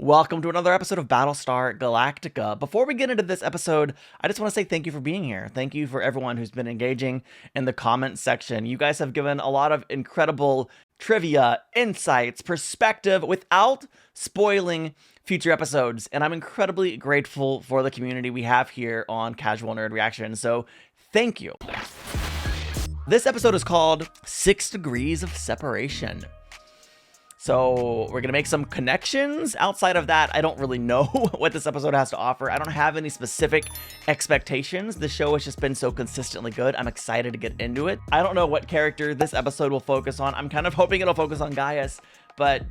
Welcome to another episode of Battlestar Galactica. Before we get into this episode, I just want to say thank you for being here. Thank you for everyone who's been engaging in the comment section. You guys have given a lot of incredible trivia, insights, perspective without spoiling future episodes. And I'm incredibly grateful for the community we have here on Casual Nerd Reaction. So thank you. This episode is called 6 Degrees of Separation. So we're going to make some connections. Outside of that, I don't really know what this episode has to offer. I don't have any specific expectations. The show has just been so consistently good. I'm excited to get into it. I don't know what character this episode will focus on. I'm kind of hoping it'll focus on Gaius, but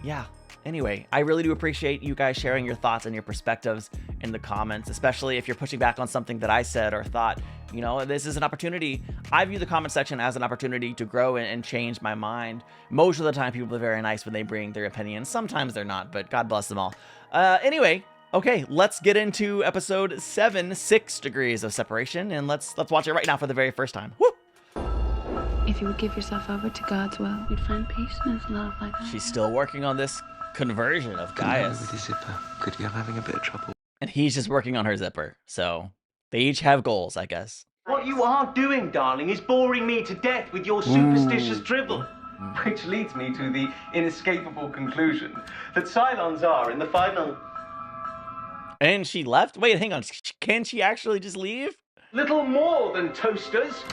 yeah. Anyway, I really do appreciate you guys sharing your thoughts and your perspectives in the comments, especially if you're pushing back on something that I said or thought. You know, this is an opportunity. I view the comment section as an opportunity to grow and change my mind. Most of the time, people are very nice when they bring their opinions. Sometimes they're not, but God bless them all. Anyway, okay, let's get into episode 7, 6 Degrees of Separation, and let's watch it right now for the very first time. Woo! If you would give yourself over to God's will, you'd find peace in His love like that. She's still working on this conversion of Gaius. With his zipper. Good girl having a bit of trouble. And he's just working on her zipper. So they each have goals, I guess. What you are doing, darling, is boring me to death with your superstitious dribble. Which leads me to the inescapable conclusion that Cylons are in the final... And she left? Wait, hang on. Can she actually just leave? little more than toasters.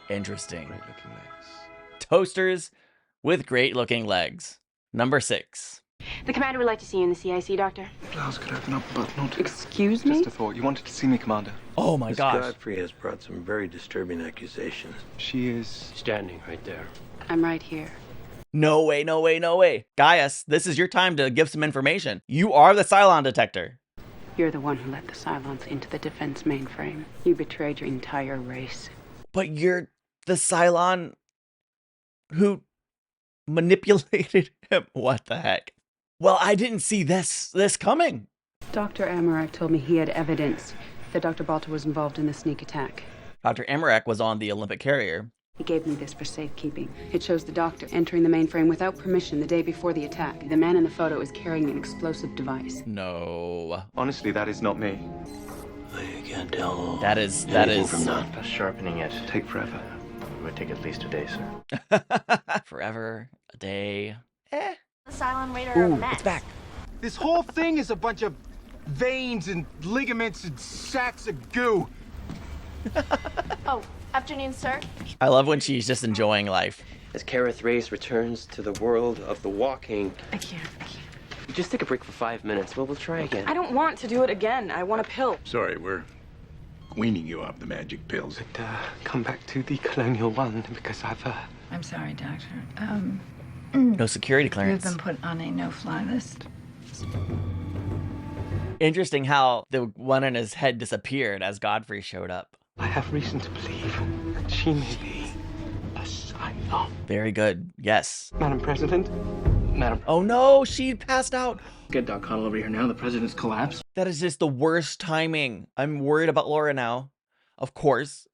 Interesting. Great looking legs. Toasters with great looking legs. Number 6. The commander would like to see you in the CIC, Doctor. Blouse could open up, but not. Excuse me? Just a thought. You wanted to see me, Commander. Oh my Miss gosh. Godfrey has brought some very disturbing accusations. She is. Standing right there. I'm right here. No way, no way, no way. Gaius, this is your time to give some information. You are the Cylon detector. You're the one who let the Cylons into the defense mainframe. You betrayed your entire race. But you're the Cylon who manipulated him. What the heck? Well, I didn't see this coming. Dr. Amarak told me he had evidence that Dr. Baltar was involved in the sneak attack. Dr. Amarak was on the Olympic carrier. He gave me this for safekeeping. It shows the doctor entering the mainframe without permission the day before the attack. The man in the photo is carrying an explosive device. No. Honestly, that is not me. I can't tell. That is from that. Just sharpening it. Take forever. It would take at least a day, sir. forever, a day. The Cylon radar are a Ooh, mess. it's back. This whole thing is a bunch of veins and ligaments and sacks of goo. Oh, afternoon, sir. I love when she's just enjoying life. As Kareth Reyes returns to the world of the walking, I can't. just take a break for 5 minutes. We'll try again. I don't want to do it again. I want a pill. Sorry, we're weaning you off the magic pills. But, come back to the Colonial One because I've, I'm sorry, Doctor. No security You've clearance. been put on a no-fly list. Interesting how the one in his head disappeared as Godfrey showed up. I have reason to believe that she may be a Cylon. Very good. Yes. Madam President? Madam. Oh no, she passed out. Get Doc Connell over here now. The president's collapsed. That is just the worst timing. I'm worried about Laura now, of course,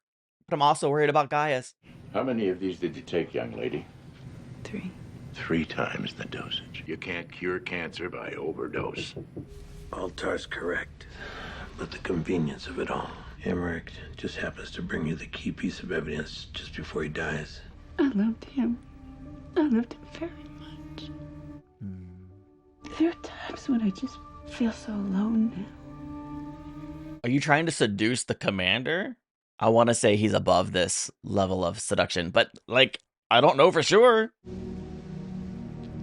but I'm also worried about Gaius. How many of these did you take, young lady? 3. 3 times the dosage. You can't cure cancer by overdose. Baltar's correct, but the convenience of it all. Emmerich just happens to bring you the key piece of evidence just before he dies. I loved him. I loved him very much. There are times when I just feel so alone now. Are you trying to seduce the commander? I want to say he's above this level of seduction, but like, I don't know for sure.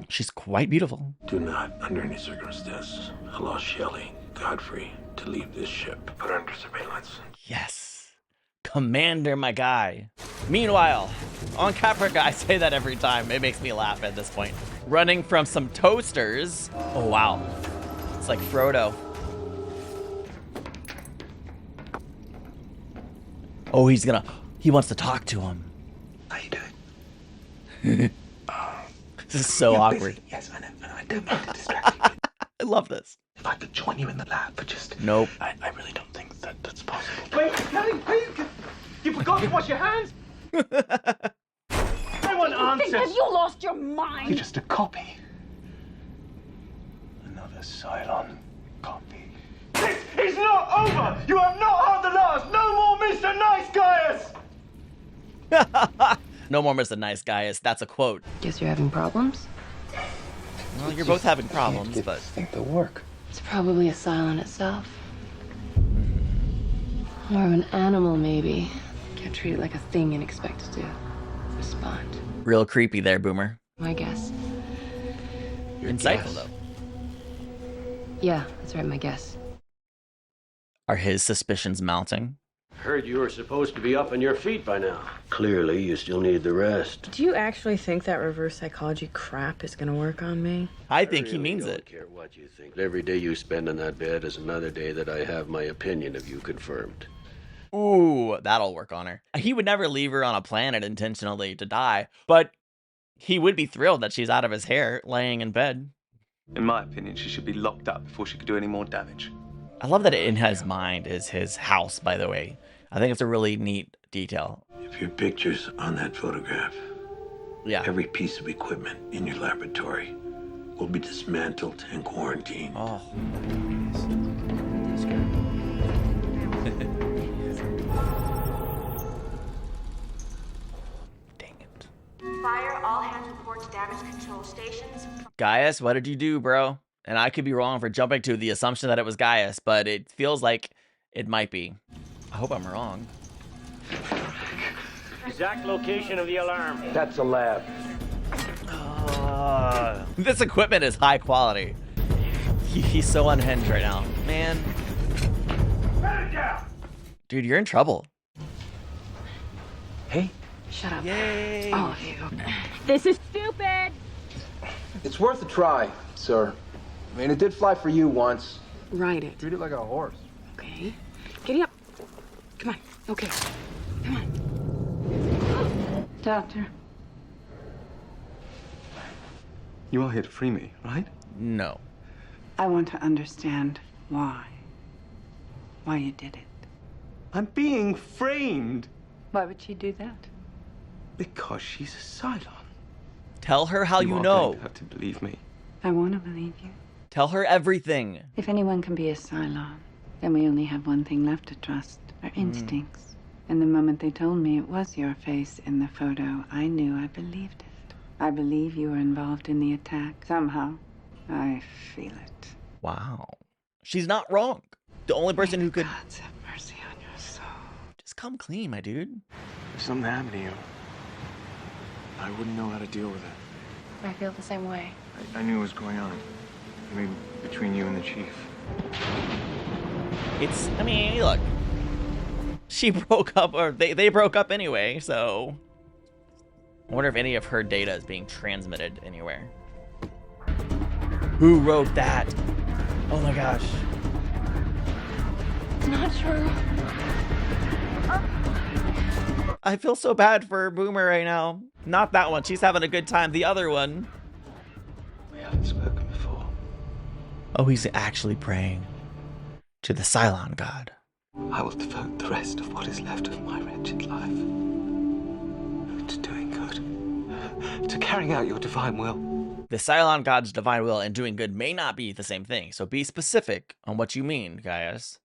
She's quite beautiful. Do not, under any circumstance, allow Shelley, Godfrey, to leave this ship. Put her under surveillance. Yes. Commander, my guy. Meanwhile, on Caprica, I say that every time. It makes me laugh at this point. Running from some toasters. Oh, wow. It's like Frodo. Oh, he wants to talk to him. How you doing? This is so awkward. Busy. Yes, I know. I don't mean to distract you. I love this. If I could join you in the lab for just... Nope. I really don't think that's possible. Wait, Kelly, please! You forgot to wash your hands? I want answers! Have you lost your mind? You're just a copy. Another Cylon copy. This is not over! You have not heard the last! No more Mr. Nice Gaius! No more Mr. Nice Gaius. That's a quote. Guess you're having problems? Well, you're both having problems, but... I think they'll work. It's probably a Cylon itself. More of an animal, maybe. Can't treat it like a thing and expect it to respond. Real creepy there, Boomer. My guess. Insightful, though. Yeah, that's right, my guess. Are his suspicions mounting? Heard you were supposed to be up on your feet by now. Clearly, you still need the rest. Do you actually think that reverse psychology crap is gonna work on me? I think he means it. I don't care what you think. Every day you spend on that bed is another day that I have my opinion of you confirmed. Ooh, that'll work on her. He would never leave her on a planet intentionally to die, but he would be thrilled that she's out of his hair, laying in bed. In my opinion, she should be locked up before she could do any more damage. I love that in his mind is his house, by the way. I think it's a really neat detail. If your picture's on that photograph, yeah, every piece of equipment in your laboratory will be dismantled and quarantined. Oh. Dang it. Fire, all hands report to damage control stations. Gaius, what did you do, bro? And I could be wrong for jumping to the assumption that it was Gaius, but it feels like it might be. I hope I'm wrong. Exact location of the alarm. That's a lab. This equipment is high quality. He's so unhinged right now. Man. Dude, you're in trouble. Hey. Shut up. Yay. All of you. This is stupid! It's worth a try, sir. I mean, it did fly for you once. Ride it. Treat it like a horse. Okay. Giddy up. Come on. Okay. Come on. Doctor. You are here to free me, right? No. I want to understand why. Why you did it. I'm being framed. Why would she do that? Because she's a Cylon. Tell her how you are know. going to have to believe me. I want to believe you. Tell her everything. If anyone can be a Cylon, then we only have one thing left to trust, our instincts. And the moment they told me it was your face in the photo, I knew I believed it. I believe you were involved in the attack. Somehow, I feel it. Wow. She's not wrong. The only person who could... God's have mercy on your soul. Just come clean, my dude. If something happened to you, I wouldn't know how to deal with it. I feel the same way. I knew what was going on. I mean, between you and the chief. It's... I mean, look. She broke up, or they broke up anyway, so... I wonder if any of her data is being transmitted anywhere. Who wrote that? Oh my gosh. Not true. I feel so bad for Boomer right now. Not that one. She's having a good time. The other one. We haven't spoken before. Oh, he's actually praying to the Cylon god. I will devote the rest of what is left of my wretched life to doing good, to carrying out your divine will. The Cylon god's divine will and doing good may not be the same thing, so be specific on what you mean, Gaius.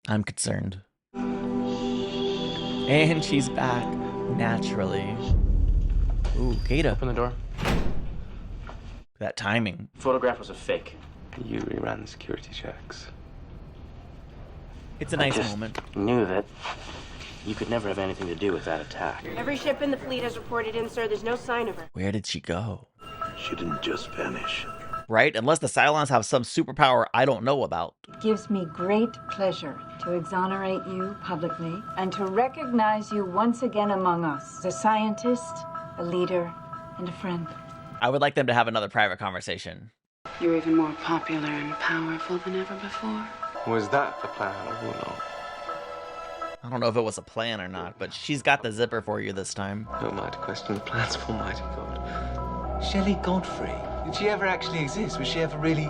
I'm concerned. And she's back, naturally. Ooh, Kata. Open the door. That timing. Photograph was a fake. You reran the security checks. It's a nice moment. Knew that you could never have anything to do with that attack. Every ship in the fleet has reported in, sir. There's no sign of her. Where did she go? She didn't just vanish. Right? Unless the Cylons have some superpower I don't know about. It gives me great pleasure to exonerate you publicly and to recognize you once again among us as a scientist, a leader, and a friend. I would like them to have another private conversation. You're even more popular and powerful than ever before. Was that the plan or not? I don't know if it was a plan or not, but she's got the zipper for you this time. Who am I to question the plans of Almighty God? Shelley Godfrey. Did she ever actually exist? Was she ever really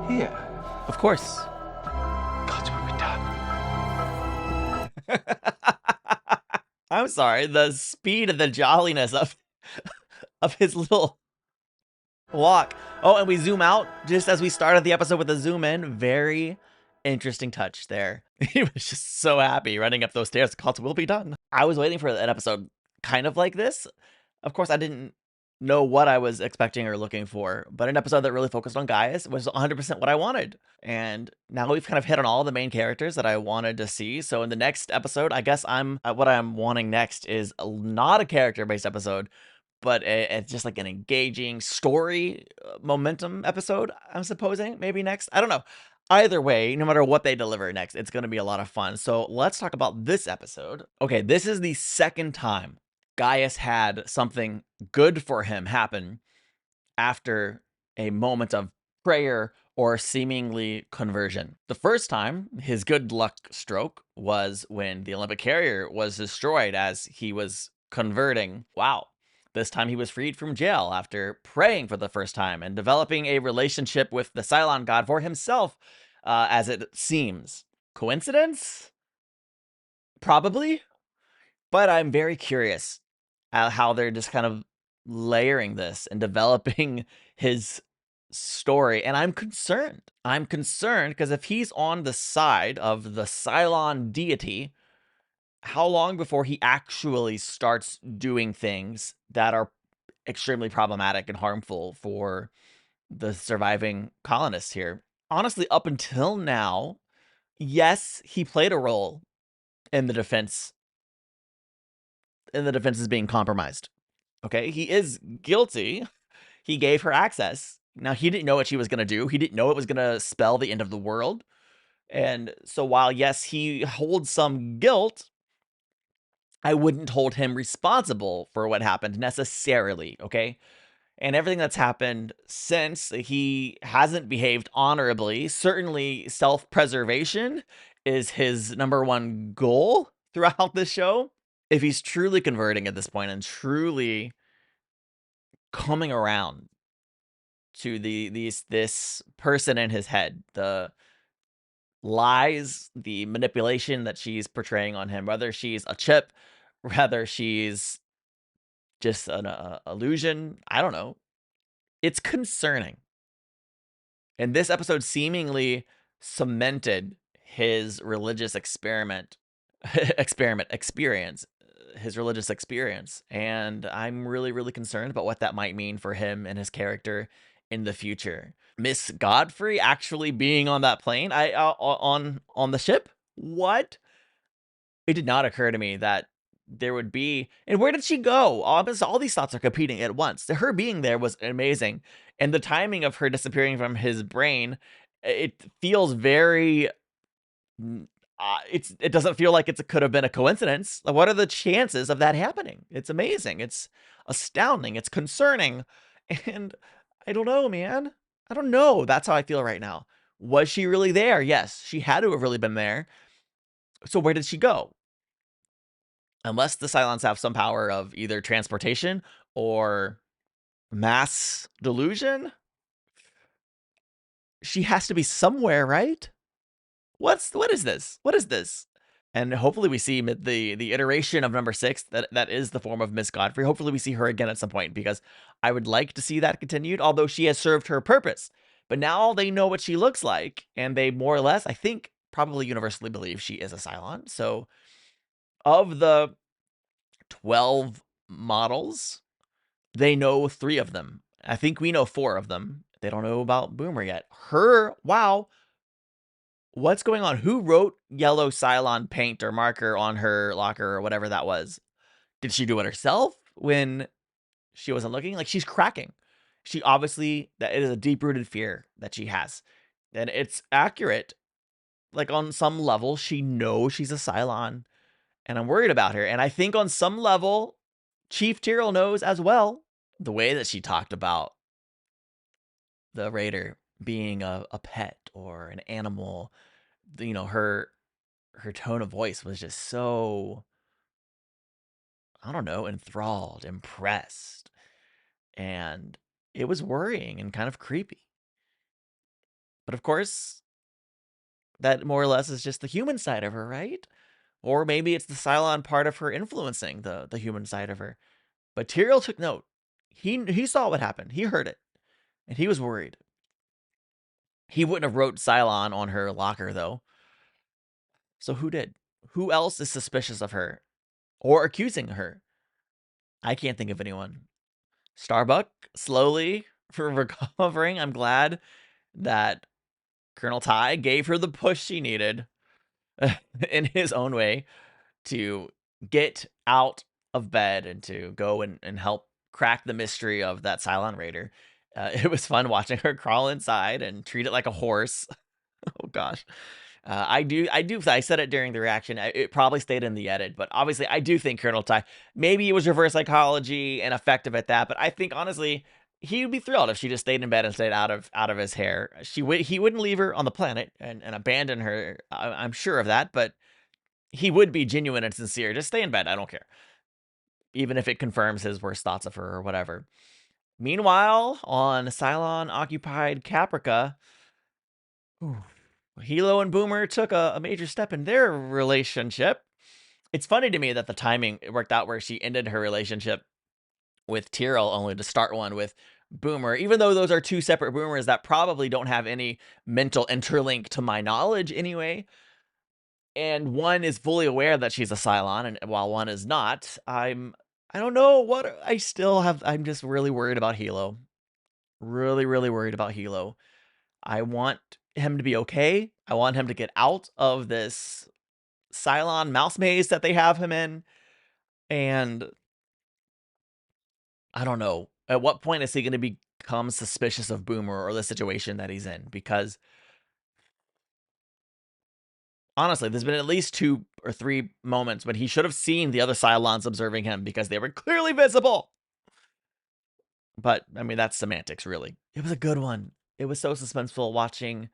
here? Of course. God's will be done. I'm sorry, the speed and the jolliness of his little walk. Oh, and we zoom out just as we started the episode with a zoom in. Very interesting touch there. He was just so happy running up those stairs. The cult will be done. I was waiting for an episode kind of like this. Of course, I didn't know what I was expecting or looking for, but an episode that really focused on Gaius was 100% what I wanted. And now we've kind of hit on all the main characters that I wanted to see. So in the next episode, I guess what I'm wanting next is not a character-based episode, but it's just like an engaging story momentum episode, I'm supposing, maybe next. I don't know. Either way, no matter what they deliver next, it's going to be a lot of fun. So let's talk about this episode. Okay, this is the second time Gaius had something good for him happen after a moment of prayer or seemingly conversion. The first time his good luck stroke was when the Olympic carrier was destroyed as he was converting. Wow. This time he was freed from jail after praying for the first time and developing a relationship with the Cylon god for himself, as it seems. Coincidence? Probably. But I'm very curious at how they're just kind of layering this and developing his story. And I'm concerned. I'm concerned because if he's on the side of the Cylon deity, how long before he actually starts doing things that are extremely problematic and harmful for the surviving colonists here? Honestly, up until now, yes, he played a role in the defense. The defense is being compromised. Okay, he is guilty. He gave her access. Now, he didn't know what she was going to do. He didn't know it was going to spell the end of the world. And so while, yes, he holds some guilt, I wouldn't hold him responsible for what happened necessarily, okay? And everything that's happened since, he hasn't behaved honorably. Certainly, self-preservation is his number one goal throughout this show. If he's truly converting at this point and truly coming around to this person in his head, the lies, the manipulation that she's portraying on him, whether she's a chip, whether she's just an illusion, I don't know. It's concerning. And this episode seemingly cemented his religious experience, his religious experience. And I'm really, really concerned about what that might mean for him and his character in the future. Miss Godfrey actually being on that plane, on the ship? What? It did not occur to me that there would be, and where did she go? All these thoughts are competing at once. Her being there was amazing, and the timing of her disappearing from his brain, it feels very. It doesn't feel like it could have been a coincidence. What are the chances of that happening? It's amazing. It's astounding. It's concerning, and I don't know, man. I don't know. That's how I feel right now. Was she really there? Yes, she had to have really been there. So where did she go? Unless the Cylons have some power of either transportation or mass delusion, she has to be somewhere, right? What is this? What is this? And hopefully we see the iteration of number 6 that is the form of Miss Godfrey. Hopefully we see her again at some point, because I would like to see that continued, although she has served her purpose. But now they know what she looks like, and they more or less, I think, probably universally believe she is a Cylon. So of the 12 models, they know 3 of them. I think we know 4 of them. They don't know about Boomer yet. Her, wow. What's going on? Who wrote yellow Cylon paint or marker on her locker or whatever that was? Did she do it herself when she wasn't looking? Like, she's cracking. She obviously, that it is a deep-rooted fear that she has. And it's accurate. Like, on some level, she knows she's a Cylon. And I'm worried about her. And I think on some level, Chief Tyrrell knows as well. The way that she talked about the Raider being a pet or an animal, you know, her tone of voice was just so, I don't know, enthralled, impressed. And it was worrying and kind of creepy. But of course, that more or less is just the human side of her, right? Or maybe it's the Cylon part of her influencing the human side of her. But Tyrrell took note. He saw what happened. He heard it. And he was worried. He wouldn't have wrote Cylon on her locker, though. So who did? Who else is suspicious of her or accusing her? I can't think of anyone. Starbuck, slowly recovering. I'm glad that Colonel Ty gave her the push she needed in his own way to get out of bed and to go and help crack the mystery of that Cylon Raider. It was fun watching her crawl inside and treat it like a horse. Oh gosh. I said it during the reaction. It probably stayed in the edit, but obviously I do think Colonel Ty, maybe it was reverse psychology and effective at that, but I think honestly he would be thrilled if she just stayed in bed and stayed out of his hair. He wouldn't leave her on the planet and abandon her. I'm sure of that, but he would be genuine and sincere. Just stay in bed. I don't care. Even if it confirms his worst thoughts of her or whatever. Meanwhile, on Cylon-occupied Caprica, Hilo and Boomer took a major step in their relationship. It's funny to me that the timing worked out where she ended her relationship with Tyrell only to start one with Boomer, even though those are two separate Boomers that probably don't have any mental interlink to my knowledge anyway. And one is fully aware that she's a Cylon, and while one is not, I don't know what I'm just really worried about Hilo. Really, really worried about Hilo. I want him to be okay. I want him to get out of this Cylon mouse maze that they have him in. And I don't know, at what point is he going to become suspicious of Boomer or the situation that he's in? Because honestly, there's been at least 2 or 3 moments when he should have seen the other Cylons observing him because they were clearly visible. But, I mean, that's semantics, really. It was a good one. It was so suspenseful watching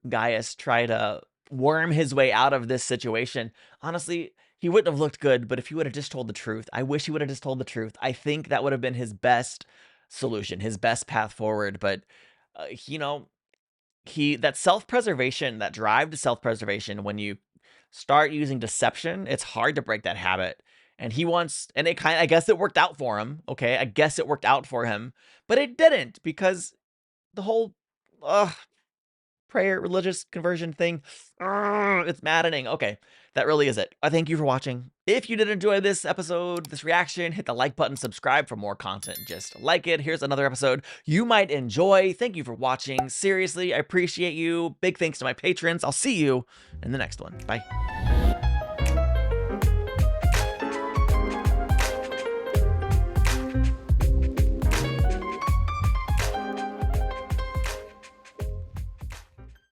Gaius try to worm his way out of this situation. Honestly, he wouldn't have looked good, but if he would have just told the truth, I wish he would have just told the truth. I think that would have been his best solution, his best path forward. But, you know, that self-preservation, that drive to self-preservation, when you start using deception, it's hard to break that habit. And I guess it worked out for him. Okay, I guess it worked out for him, but it didn't, because the whole prayer, religious conversion thing, it's maddening. Okay, that really is it. I thank you for watching. If you did enjoy this episode, this reaction, hit the like button, subscribe for more content. Just like it. Here's another episode you might enjoy. Thank you for watching. Seriously, I appreciate you. Big thanks to my patrons. I'll see you in the next one. Bye.